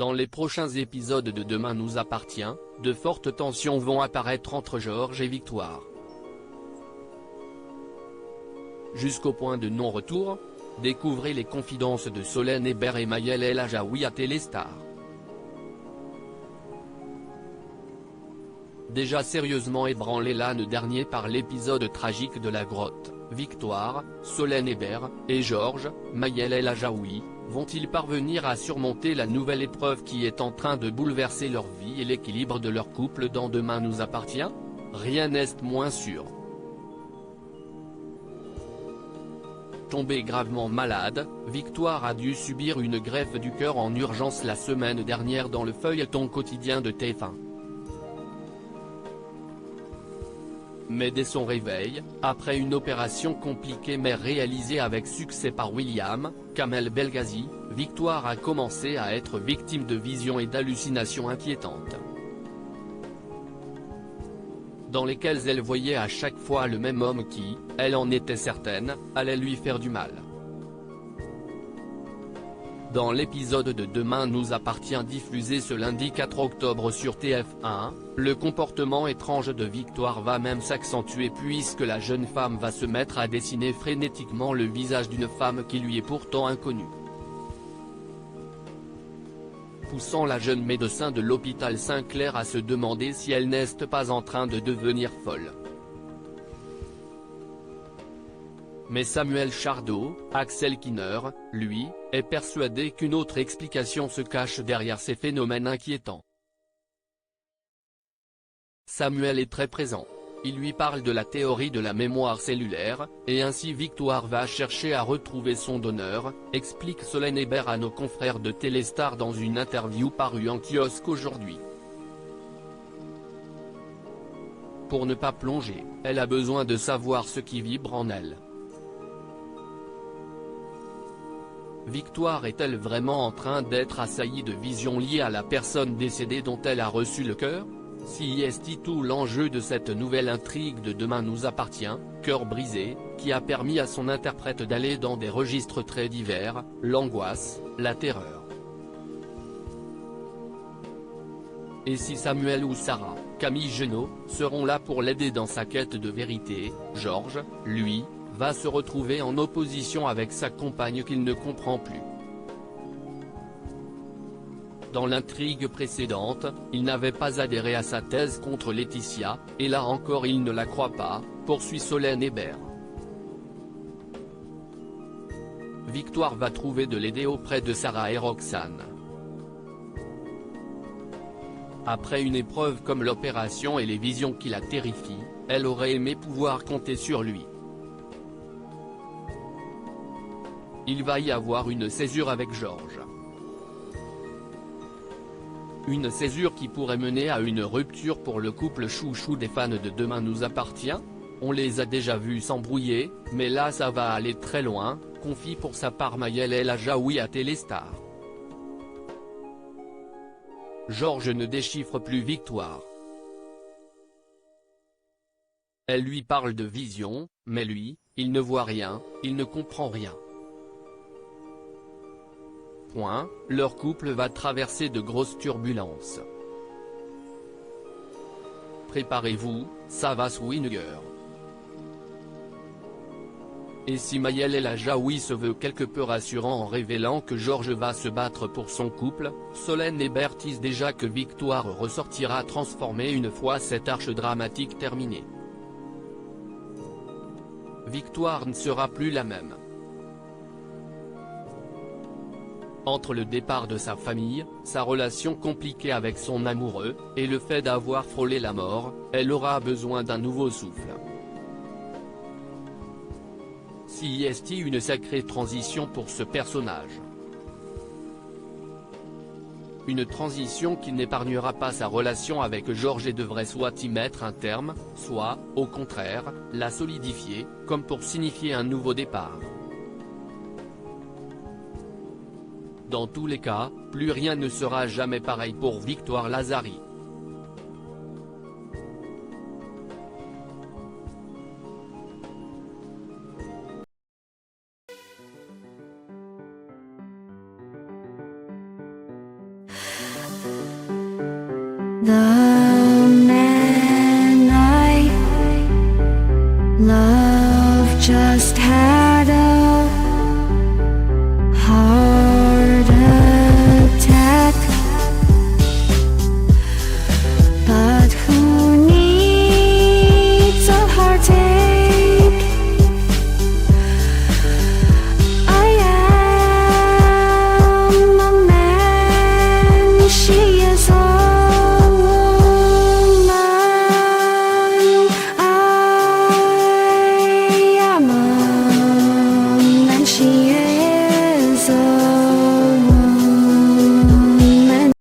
Dans les prochains épisodes de Demain nous appartient, de fortes tensions vont apparaître entre Georges et Victoire. Jusqu'au point de non-retour, découvrez les confidences de Solène Hébert et Maëlle El Ajaoui à Téléstar. Déjà sérieusement ébranlé l'année dernier par l'épisode tragique de la grotte, Victoire, Solène Hébert, et Georges, Maëlle El Ajaoui, vont-ils parvenir à surmonter la nouvelle épreuve qui est en train de bouleverser leur vie et l'équilibre de leur couple dans Demain nous appartient? Rien n'est moins sûr. Tombée gravement malade, Victoire a dû subir une greffe du cœur en urgence la semaine dernière dans le feuilleton quotidien de TF1. Mais dès son réveil, après une opération compliquée mais réalisée avec succès par William Kamel Belghazi, Victoire a commencé à être victime de visions et d'hallucinations inquiétantes, dans lesquelles elle voyait à chaque fois le même homme qui, elle en était certaine, allait lui faire du mal. Dans l'épisode de Demain nous appartient diffusé ce lundi 4 octobre sur TF1, le comportement étrange de Victoire va même s'accentuer puisque la jeune femme va se mettre à dessiner frénétiquement le visage d'une femme qui lui est pourtant inconnue, poussant la jeune médecin de l'hôpital Saint-Clair à se demander si elle n'est pas en train de devenir folle. Mais Samuel Chardot, Axel Kinner, lui, est persuadé qu'une autre explication se cache derrière ces phénomènes inquiétants. Samuel est très présent. Il lui parle de la théorie de la mémoire cellulaire, et ainsi Victoire va chercher à retrouver son donneur, explique Solène Hébert à nos confrères de Téléstar dans une interview parue en kiosque aujourd'hui. Pour ne pas plonger, elle a besoin de savoir ce qui vibre en elle. Victoire est-elle vraiment en train d'être assaillie de visions liées à la personne décédée dont elle a reçu le cœur? Si est tout l'enjeu de cette nouvelle intrigue de Demain nous appartient, Cœur brisé, qui a permis à son interprète d'aller dans des registres très divers, l'angoisse, la terreur. Et si Samuel ou Sarah, Camille Genot, seront là pour l'aider dans sa quête de vérité, Georges, lui, va se retrouver en opposition avec sa compagne qu'il ne comprend plus. Dans l'intrigue précédente, il n'avait pas adhéré à sa thèse contre Laetitia, et là encore il ne la croit pas, poursuit Solène Hébert. Victoire va trouver de l'aider auprès de Sarah et Roxane. Après une épreuve comme l'opération et les visions qui la terrifient, elle aurait aimé pouvoir compter sur lui. Il va y avoir une césure avec Georges. Une césure qui pourrait mener à une rupture pour le couple chouchou des fans de Demain nous appartient? On les a déjà vus s'embrouiller, mais là ça va aller très loin, confie pour sa part Maëlle El Ajaoui à Téléstar. Georges ne déchiffre plus Victoire. Elle lui parle de vision, mais lui, il ne voit rien, il ne comprend rien. Leur couple va traverser de grosses turbulences. Préparez-vous, ça va swinguer. Et si Maëlle El Ajaoui se veut quelque peu rassurant en révélant que Georges va se battre pour son couple, Solène Hébert tease déjà que Victoire ressortira transformée une fois cette arche dramatique terminée. Victoire ne sera plus la même. Entre le départ de sa famille, sa relation compliquée avec son amoureux, et le fait d'avoir frôlé la mort, elle aura besoin d'un nouveau souffle. Si est une sacrée transition pour ce personnage. Une transition qui n'épargnera pas sa relation avec Georges et devrait soit y mettre un terme, soit, au contraire, la solidifier, comme pour signifier un nouveau départ. Dans tous les cas, plus rien ne sera jamais pareil pour Victoire Lazari. The